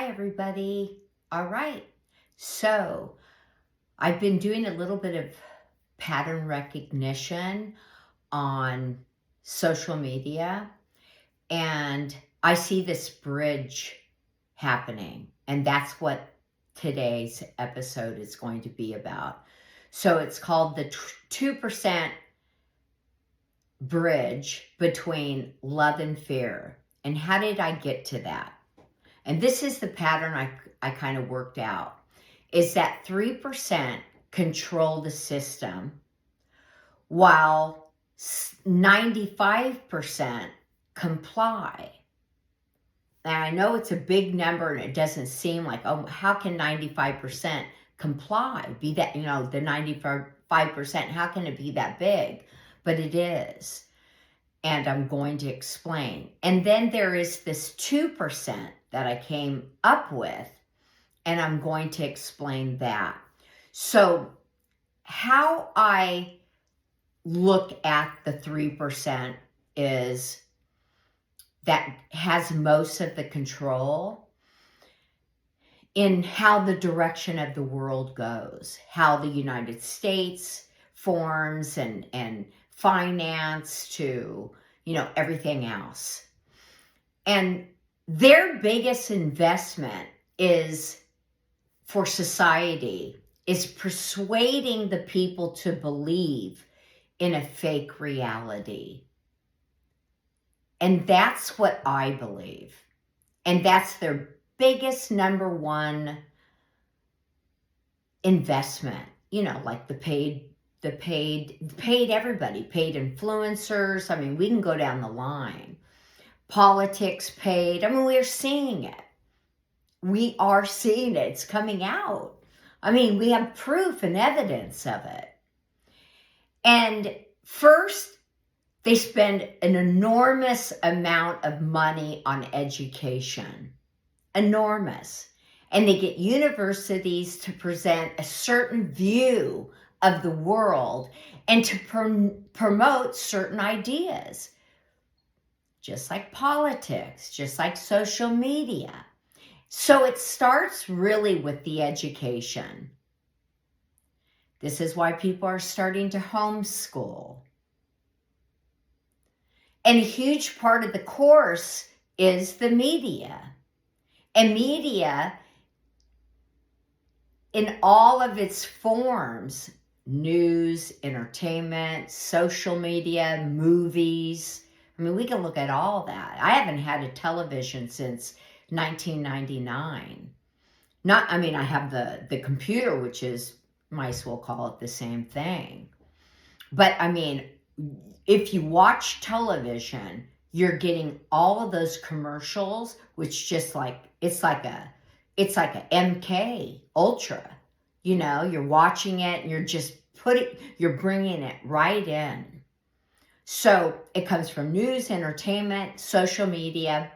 Hi, everybody. All right. So I've been doing a little bit of pattern recognition on social media, and I see this bridge happening, and that's what today's episode is going to be about. So it's called the 2% bridge between love and fear. And how did I get to that? And this is the pattern I kind of worked out, is that 3% control the system while 95% comply. And I know it's a big number and it doesn't seem like, oh, how can 95% comply? Be that, the 95%, how can it be that big? But it is. And I'm going to explain. And then there is this 2% that I came up with, and I'm going to explain that. So how I look at the 3% is that has most of the control in how the direction of the world goes, how the United States forms and finance to, everything else. And their biggest investment is for society is persuading the people to believe in a fake reality. And that's what I believe. And that's their biggest number one investment, like the paid everybody, paid influencers. I mean, we can go down the line. Politics paid. I mean, we're seeing it. We are seeing it. It's coming out. I mean, we have proof and evidence of it. And first, they spend an enormous amount of money on education. Enormous. And they get universities to present a certain view of the world and to promote certain ideas. Just like politics, just like social media. So it starts really with the education. This is why people are starting to homeschool. And a huge part of the course is the media. And media, in all of its forms, news, entertainment, social media, movies. I mean, we can look at all that. I haven't had a television since 1999. I have the computer, which is, might as well call it the same thing. But I mean, if you watch television, you're getting all of those commercials, which just like, it's like a MK Ultra, you're watching it and you're bringing it right in. So it comes from news, entertainment, social media.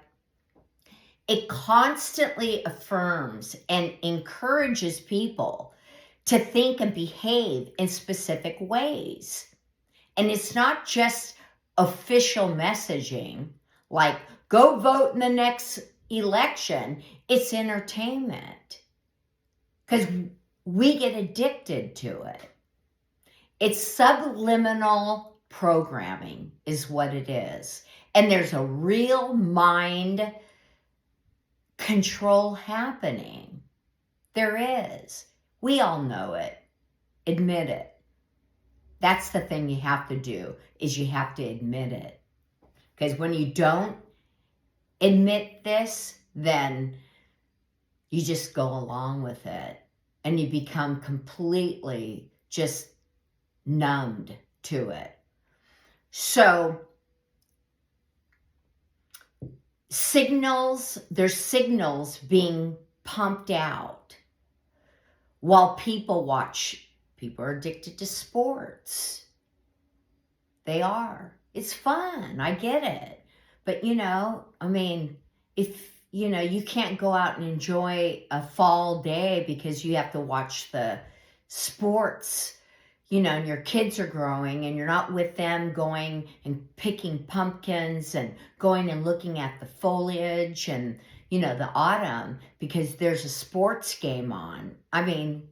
It constantly affirms and encourages people to think and behave in specific ways. And it's not just official messaging, like go vote in the next election. It's entertainment. Because we get addicted to it. It's subliminal programming is what it is. And there's a real mind control happening. There is. We all know it. Admit it. That's the thing you have to do, is you have to admit it. Because when you don't admit this, then you just go along with it. And you become completely just numbed to it. So, there's signals being pumped out while people are addicted to sports. They are. It's fun. I get it. But, if, you can't go out and enjoy a fall day because you have to watch the sports, and your kids are growing and you're not with them going and picking pumpkins and going and looking at the foliage and, the autumn because there's a sports game on. I mean,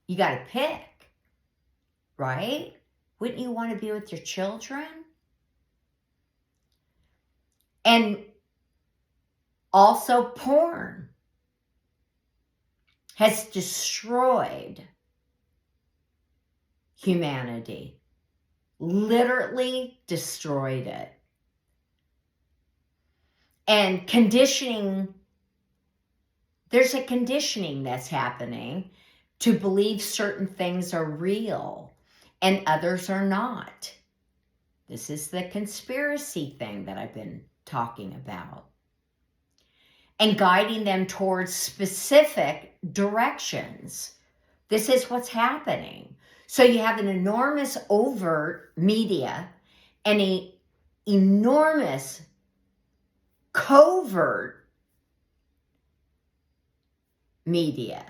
you got to pick, right? Wouldn't you want to be with your children? And also porn has destroyed humanity. Literally destroyed it. And conditioning, there's a conditioning that's happening to believe certain things are real and others are not. This is the conspiracy thing that I've been talking about. And guiding them towards specific directions. This is what's happening. So you have an enormous overt media and an enormous covert media,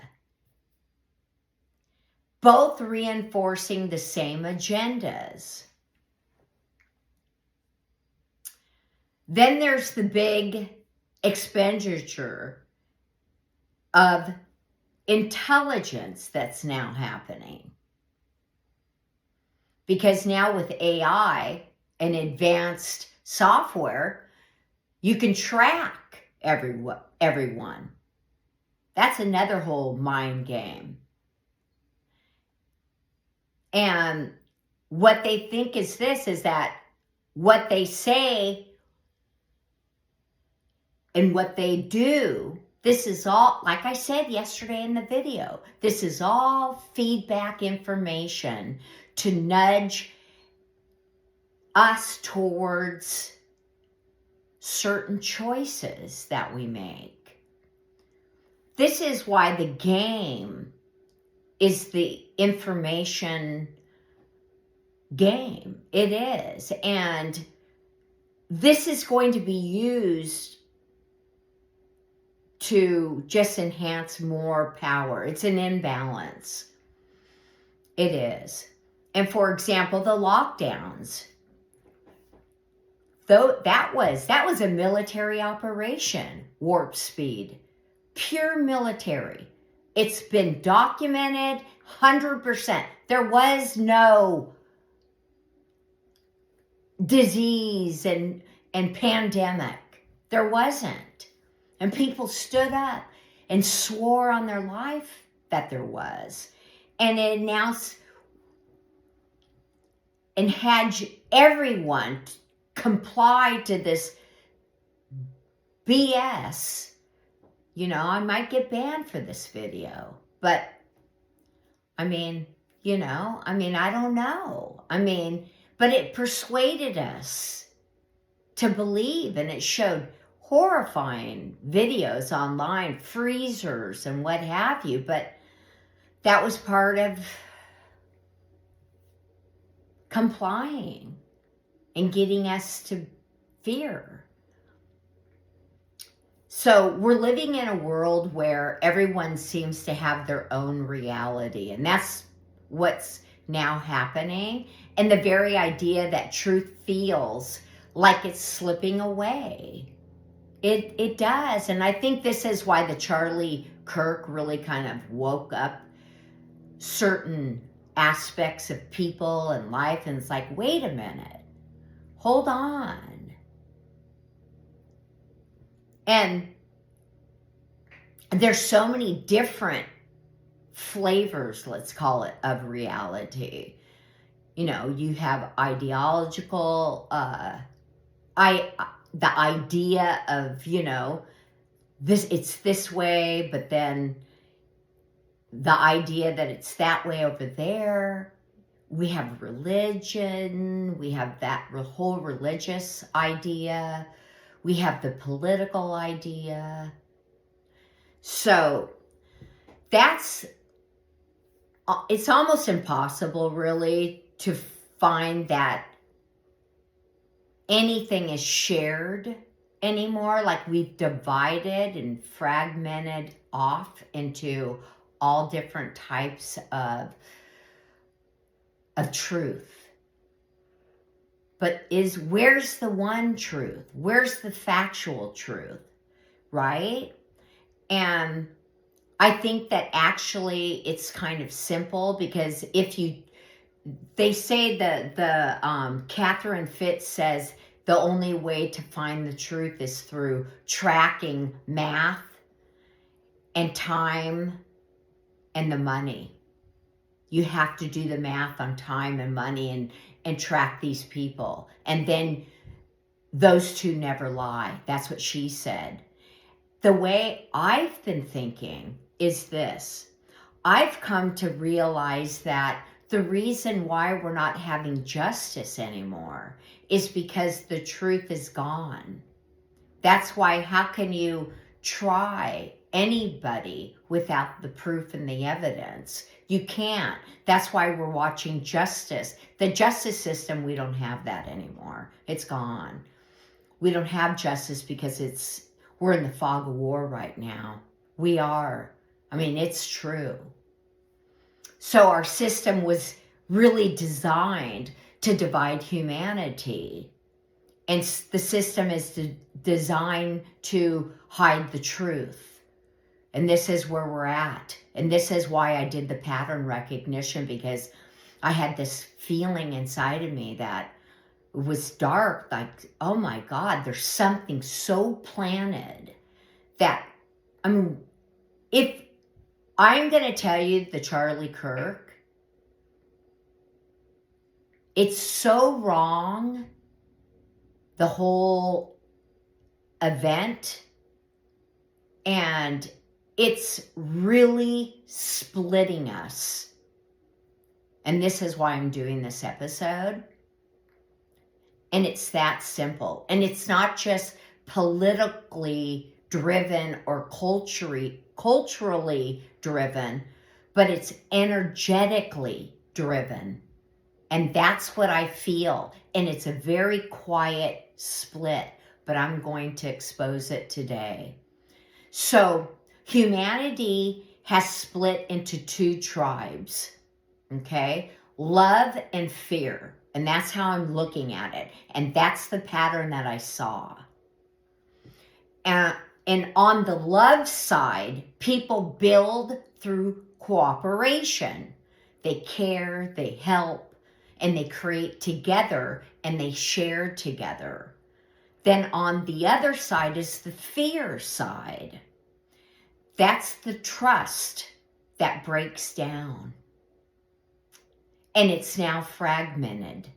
both reinforcing the same agendas. Then there's the big expenditure of intelligence that's now happening. Because now with AI and advanced software, you can track everyone. That's another whole mind game. And what they think is this, is that what they say and what they do, this is all, like I said yesterday in the video, this is all feedback information to nudge us towards certain choices that we make. This is why the game is the information game. It is. And this is going to be used to just enhance more power. It's an imbalance. It is. And for example, the lockdowns. Though that was a military operation, warp speed. Pure military. It's been documented 100%. There was no disease and pandemic. There wasn't. And people stood up and swore on their life that there was. And it announced and had everyone comply to this BS. I might get banned for this video, but I don't know. But it persuaded us to believe, and it showed horrifying videos online, freezers and what have you, but that was part of complying and getting us to fear. So we're living in a world where everyone seems to have their own reality, and that's what's now happening. And the very idea that truth feels like it's slipping away. It does. And I think this is why the Charlie Kirk really kind of woke up certain aspects of people and life. And it's like, wait a minute, hold on. And there's so many different flavors, let's call it, of reality. You have ideological, the idea of, this, it's this way, but then the idea that it's that way over there. We have religion, we have that whole religious idea, we have the political idea. So it's almost impossible really to find that anything is shared anymore. Like, we've divided and fragmented off into all different types of truth. But where's the one truth? Where's the factual truth? right? And I think that actually it's kind of simple, because they say that Catherine Fitz says the only way to find the truth is through tracking math and time and the money. You have to do the math on time and money and track these people. And then those two never lie. That's what she said. The way I've been thinking is this. I've come to realize that the reason why we're not having justice anymore is because the truth is gone. That's why, how can you try anybody without the proof and the evidence? You can't. That's why we're watching justice. The justice system, we don't have that anymore. It's gone. We don't have justice because we're in the fog of war right now. We are. I mean, it's true. So our system was really designed to divide humanity. And the system is designed to hide the truth. And this is where we're at. And this is why I did the pattern recognition, because I had this feeling inside of me that it was dark, like, oh my God, there's something so planted that, I mean, if I'm going to tell you the Charlie Kirk, it's so wrong, the whole event, and it's really splitting us. And this is why I'm doing this episode. And it's that simple. And it's not just politically driven or culturally driven, but it's energetically driven. And that's what I feel. And it's a very quiet split, but I'm going to expose it today. So humanity has split into two tribes, okay? Love and fear. And that's how I'm looking at it. And that's the pattern that I saw. And on the love side, people build through cooperation. They care, they help, and they create together, and they share together. Then on the other side is the fear side. That's the trust that breaks down. And it's now fragmented.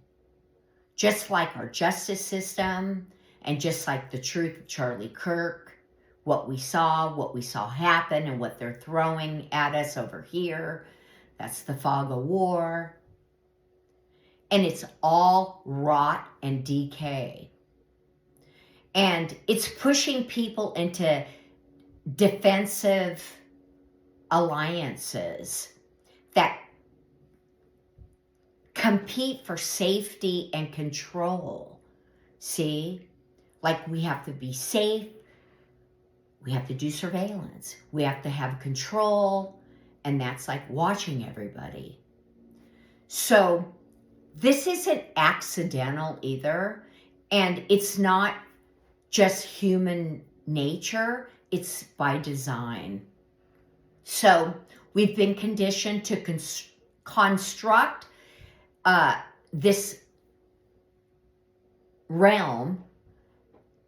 Just like our justice system, and just like the truth of Charlie Kirk, what we saw happen, and what they're throwing at us over here. That's the fog of war. And it's all rot and decay. And it's pushing people into defensive alliances that compete for safety and control. See? Like, we have to be safe. We have to do surveillance. We have to have control. And that's like watching everybody. So this isn't accidental either. And it's not just human nature. It's by design. So we've been conditioned to construct this realm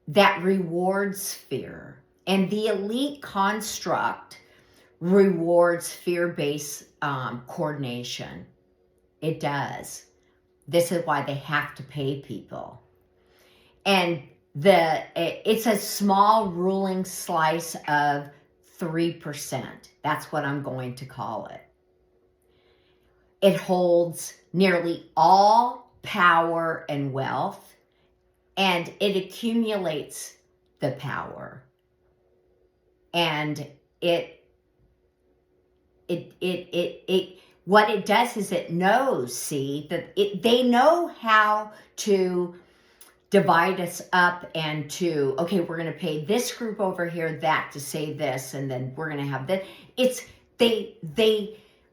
that rewards fear. And the elite construct rewards fear-based coordination. It does. This is why they have to pay people. And it's a small ruling slice of 3%. That's what I'm going to call it. It holds nearly all power and wealth, and it accumulates the power. And what it does is it knows, see, that they know how to divide us up and to, okay, we're going to pay this group over here that to say this, and then we're going to have that.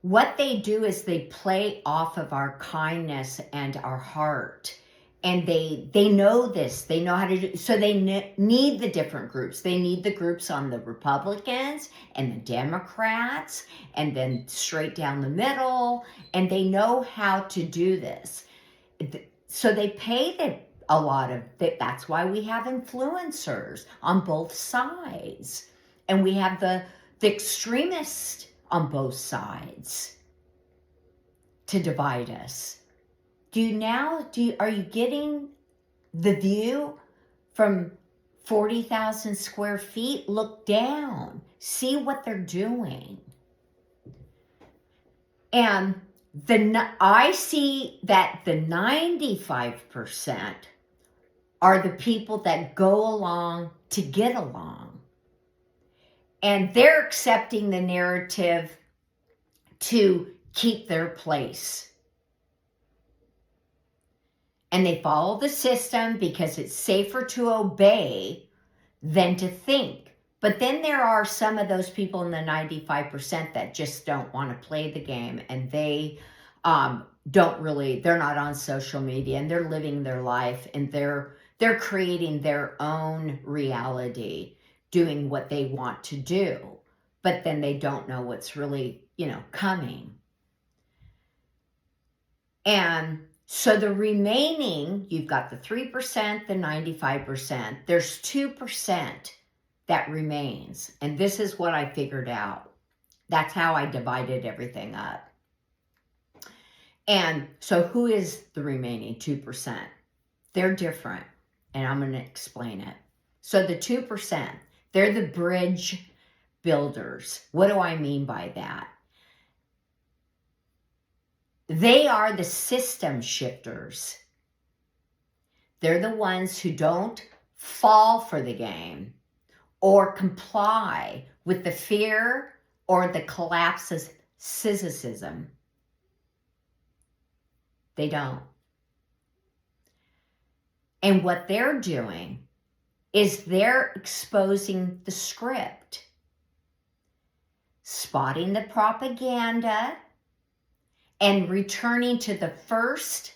What they do is they play off of our kindness and our heart, And they know this. They know how to do. So they need the different groups. They need the groups on the Republicans and the Democrats, and then straight down the middle. And they know how to do this. So they pay a lot of that. That's why we have influencers on both sides, and we have the extremists on both sides to divide us. Are you getting the view from 40,000 square feet? Look down, see what they're doing. And I see that the 95% are the people that go along to get along. And they're accepting the narrative to keep their place. And they follow the system because it's safer to obey than to think. But then there are some of those people in the 95% that just don't want to play the game, and they they're not on social media, and they're living their life, and they're creating their own reality, doing what they want to do. But then they don't know what's really, coming. And so the remaining, you've got the 3%, the 95%, there's 2% that remains. And this is what I figured out. That's how I divided everything up. And so who is the remaining 2%? They're different, and I'm going to explain it. So the 2%, they're the bridge builders. What do I mean by that? They are the system shifters. They're the ones who don't fall for the game or comply with the fear or the collapse of cynicism. They don't. And what they're doing is they're exposing the script, spotting the propaganda, and returning to the first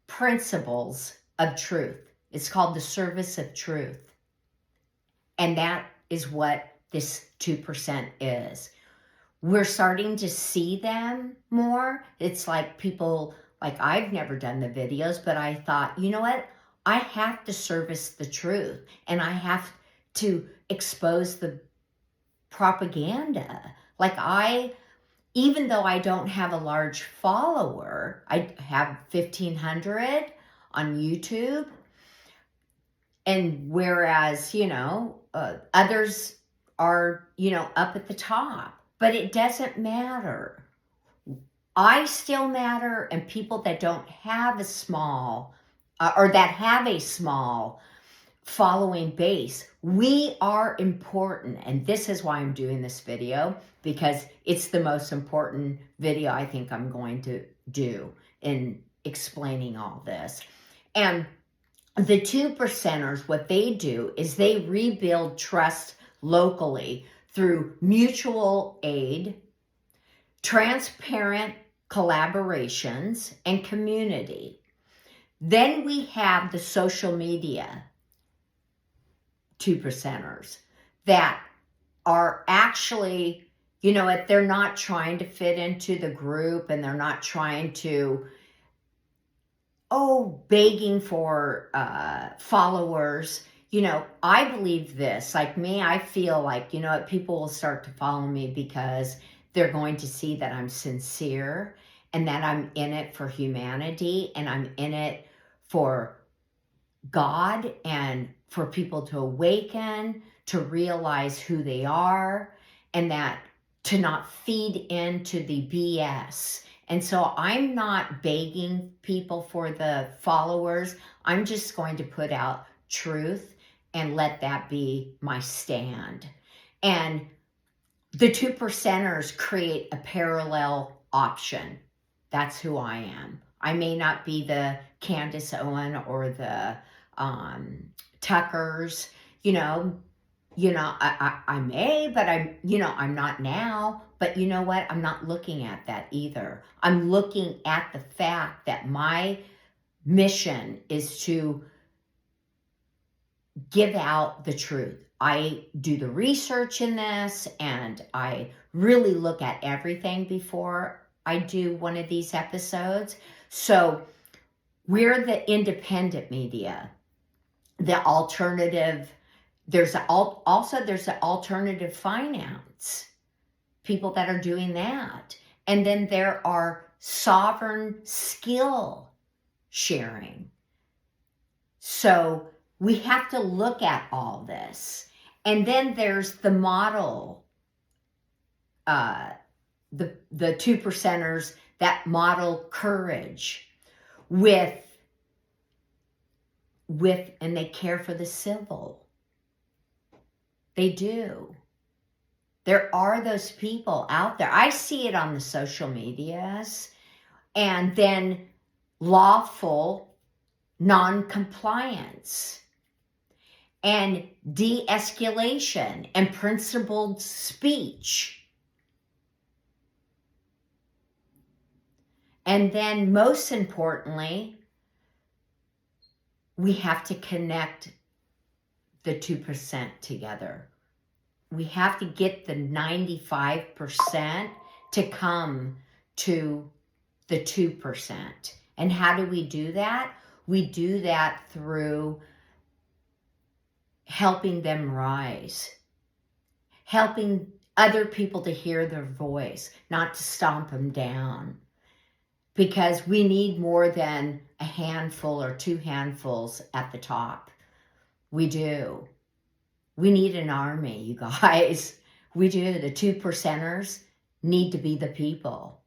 principles of truth. It's called the service of truth. And that is what this 2% is. We're starting to see them more. It's like people, like I've never done the videos, but I thought, you know what? I have to service the truth, and I have to expose the propaganda. Even though I don't have a large follower, I have 1,500 on YouTube. And whereas, others are, up at the top. But it doesn't matter. I still matter, and people that don't have a small, or that have a small following base, we are important. And this is why I'm doing this video, because it's the most important video I think I'm going to do in explaining all this. And the 2%ers, what they do is they rebuild trust locally through mutual aid, transparent collaborations, and community. Then we have the social media 2%ers that are actually, they're not trying to fit into the group, and they're not trying to, begging for followers. I believe this, like me, I feel like, people will start to follow me because they're going to see that I'm sincere, and that I'm in it for humanity, and I'm in it for God, and for people to awaken, to realize who they are, and that to not feed into the BS. And so I'm not begging people for the followers. I'm just going to put out truth and let that be my stand. And the 2%ers create a parallel option. That's who I am. I may not be the Candace Owen or the Tuckers, I may, but I'm not now. But you know what? I'm not looking at that either. I'm looking at the fact that my mission is to give out the truth. I do the research in this, and I really look at everything before I do one of these episodes. So we're the independent media, the alternative. There's the alternative finance, people that are doing that. And then there are sovereign skill sharing. So we have to look at all this. And then there's the model, the two percenters that model courage with, and they care for the civil. They do. There are those people out there. I see it on the social medias. And then lawful non-compliance and de-escalation and principled speech. And then most importantly, we have to connect the 2% together. We have to get the 95% to come to the 2%. And how do we do that? We do that through helping them rise, helping other people to hear their voice, not to stomp them down. Because we need more than a handful or two handfuls at the top. We do. We need an army, you guys. We do. The 2%ers need to be the people.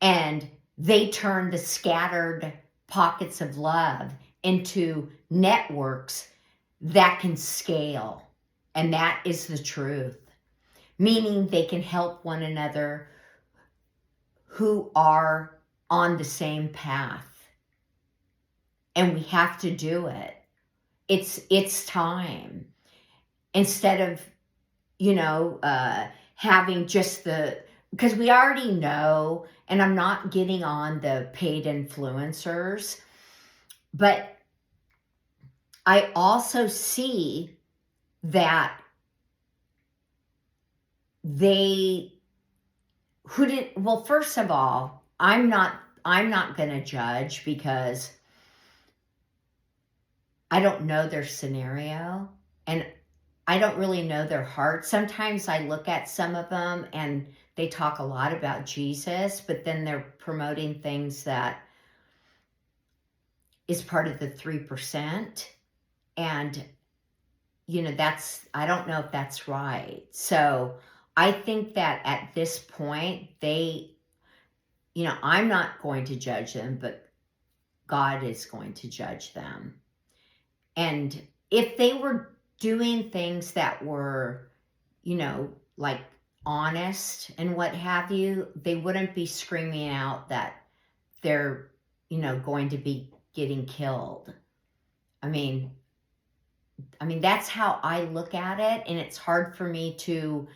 And they turn the scattered pockets of love into networks that can scale. And that is the truth. Meaning they can help one another who are on the same path. And we have to do it. It's time. Instead of, having just because we already know, and I'm not getting on the paid influencers, but I also see that first of all, I'm not going to judge because I don't know their scenario and I don't really know their heart. Sometimes I look at some of them and they talk a lot about Jesus, but then they're promoting things that is part of the 3%. And, I don't know if that's right. So I think that at this point, I'm not going to judge them, but God is going to judge them. And if they were doing things that were, like honest and what have you, they wouldn't be screaming out that they're, going to be getting killed. I mean, that's how I look at it. And it's hard for me to,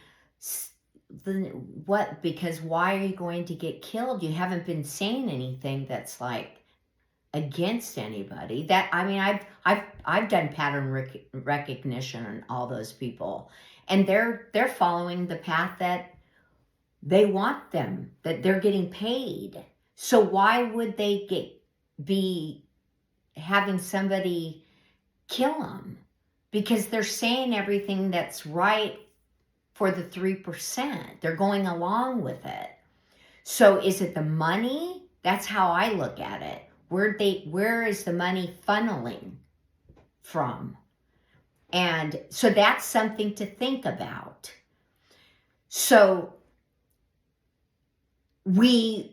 because why are you going to get killed? You haven't been saying anything that's like against anybody. I've done pattern recognition on all those people, and they're following the path that they want them, that they're getting paid. So why would they be having somebody kill them? Because they're saying everything that's right for the 3%. They're going along with it. So is it the money? That's how I look at it. Where is the money funneling from? And so that's something to think about. So the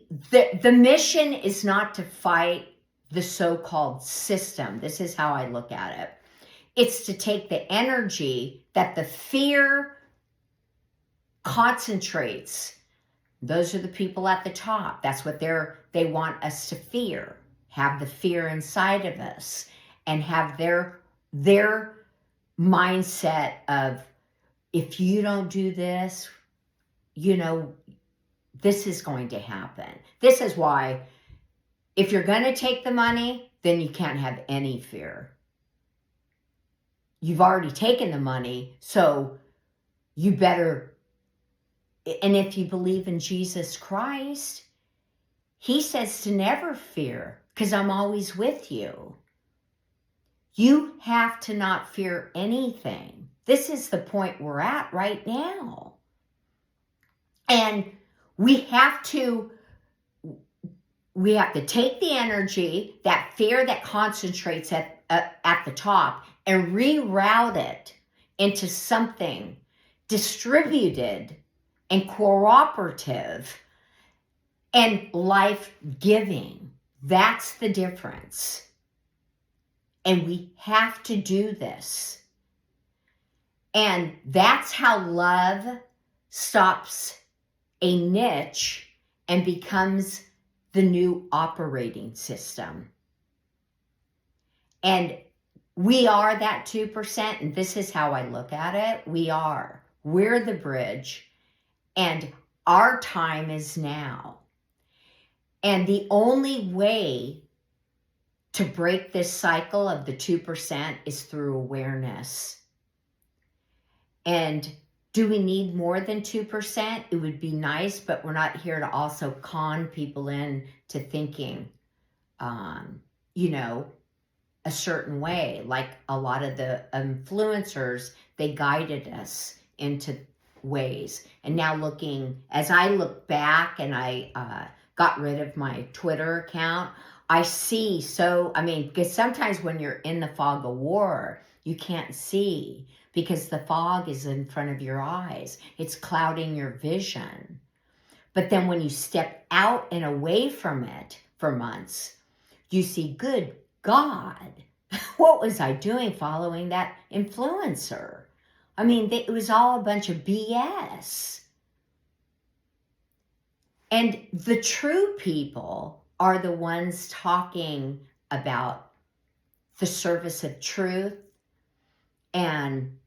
mission is not to fight the so-called system. This is how I look at it. It's to take the energy that the fear concentrates. Those are the people at the top. That's what they want us to fear. Have the fear inside of us and have their mindset of, if you don't do this, this is going to happen. This is why If you're going to take the money, then you can't have any fear. You've already taken the money, so you better, and if you believe in Jesus Christ, he says to never fear, because I'm always with you. You have to not fear anything. This is the point we're at right now. And we have to take the energy, that fear that concentrates at the top, and reroute it into something distributed and cooperative and life-giving. That's the difference. And we have to do this. And that's how love stops a niche and becomes the new operating system. And we are that 2%, and this is how I look at it. We're the bridge, and our time is now. And the only way to break this cycle of the 2% is through awareness. And do we need more than 2%? It would be nice, but we're not here to also con people into thinking, a certain way. Like a lot of the influencers, they guided us into ways. And now as I look back and I got rid of my Twitter account, I see because sometimes when you're in the fog of war, you can't see because the fog is in front of your eyes. It's clouding your vision. But then when you step out and away from it for months, you see, good God, what was I doing following that influencer? It was all a bunch of BS. And the true people are the ones talking about the service of truth, and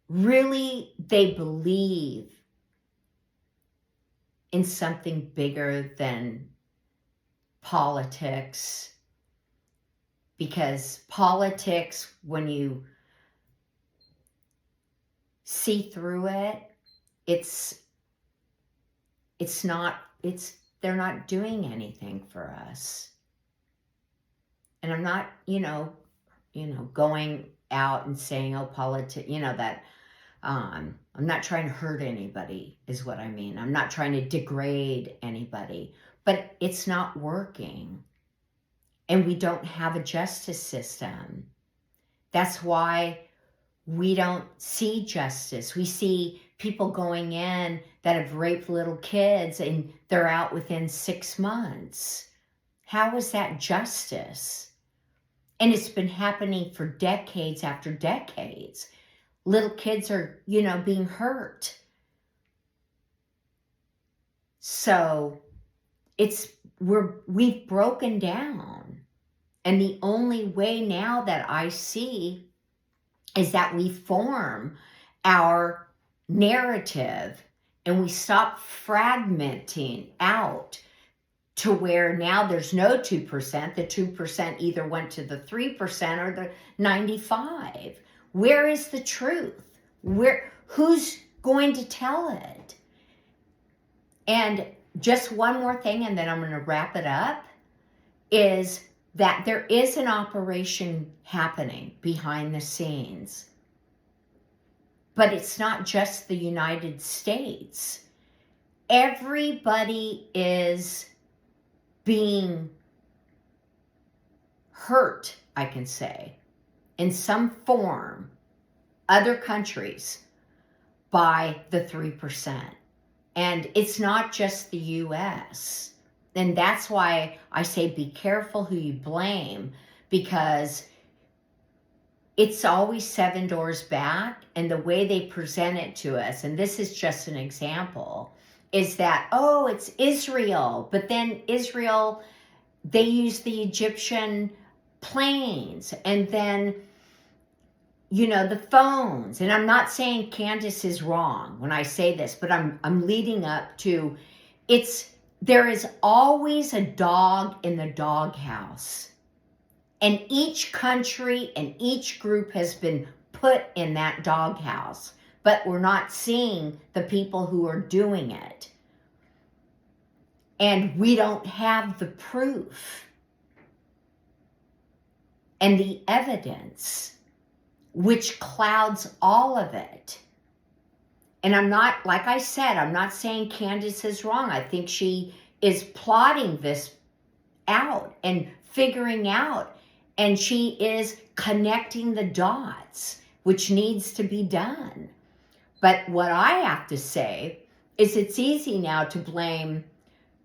really they believe in something bigger than politics. Because politics, when you see through it, they're not doing anything for us. And I'm not, going out and saying, oh, politics, that I'm not trying to hurt anybody is what I mean. I'm not trying to degrade anybody, but it's not working. And we don't have a justice system. That's why we don't see justice. We see people going in that have raped little kids and they're out within 6 months. How is that justice? And it's been happening for decades after decades. Little kids are, being hurt. So we've broken down. And the only way now that I see is that we form our narrative and we stop fragmenting out to where now there's no 2%. The 2% either went to the 3% or the 95%. Where is the truth? Who's going to tell it? And just one more thing, and then I'm going to wrap it up, is that there is an operation happening behind the scenes. But it's not just the United States. Everybody is being hurt, I can say, in some form, other countries, by the 3%. And it's not just the U.S., and that's why I say be careful who you blame, because it's always 7 doors back. And the way they present it to us, and this is just an example, is that, oh, it's Israel. But then Israel, they use the Egyptian planes, and then, the phones. And I'm not saying Candace is wrong when I say this, but I'm leading up to, it's there is always a dog in the doghouse. And each country and each group has been put in that doghouse. But we're not seeing the people who are doing it. And we don't have the proof and the evidence, which clouds all of it. And I'm not, like I said, I'm not saying Candace is wrong. I think she is plotting this out and figuring out, and she is connecting the dots, which needs to be done. But what I have to say is it's easy now to blame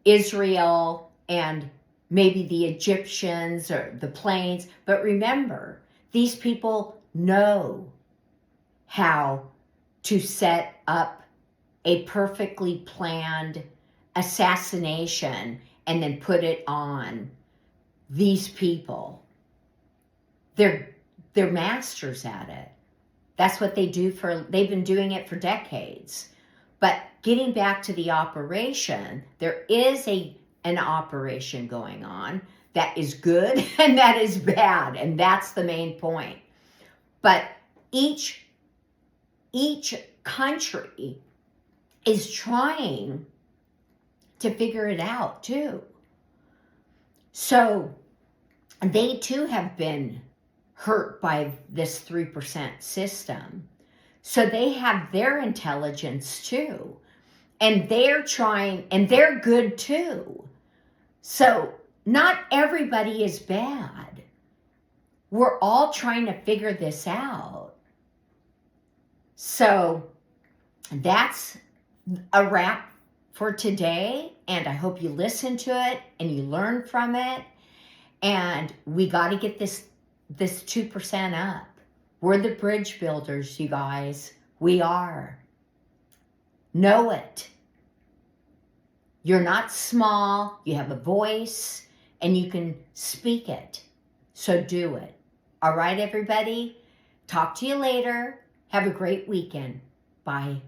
Israel and maybe the Egyptians or the planes. But remember, these people know how to set up a perfectly planned assassination and then put it on these people. They're masters at it. That's what they do they've been doing it for decades. But getting back to the operation, there is an operation going on that is good and that is bad, and that's the main point. But each country is trying to figure it out too. So they too have been hurt by this 3% system. So they have their intelligence too. And they're trying, and they're good too. So not everybody is bad. We're all trying to figure this out. So that's a wrap for today. And I hope you listen to it and you learn from it. And we got to get this 2% up. We're the bridge builders, you guys. We are. Know it. You're not small. You have a voice and you can speak it. So do it. All right, everybody. Talk to you later. Have a great weekend. Bye.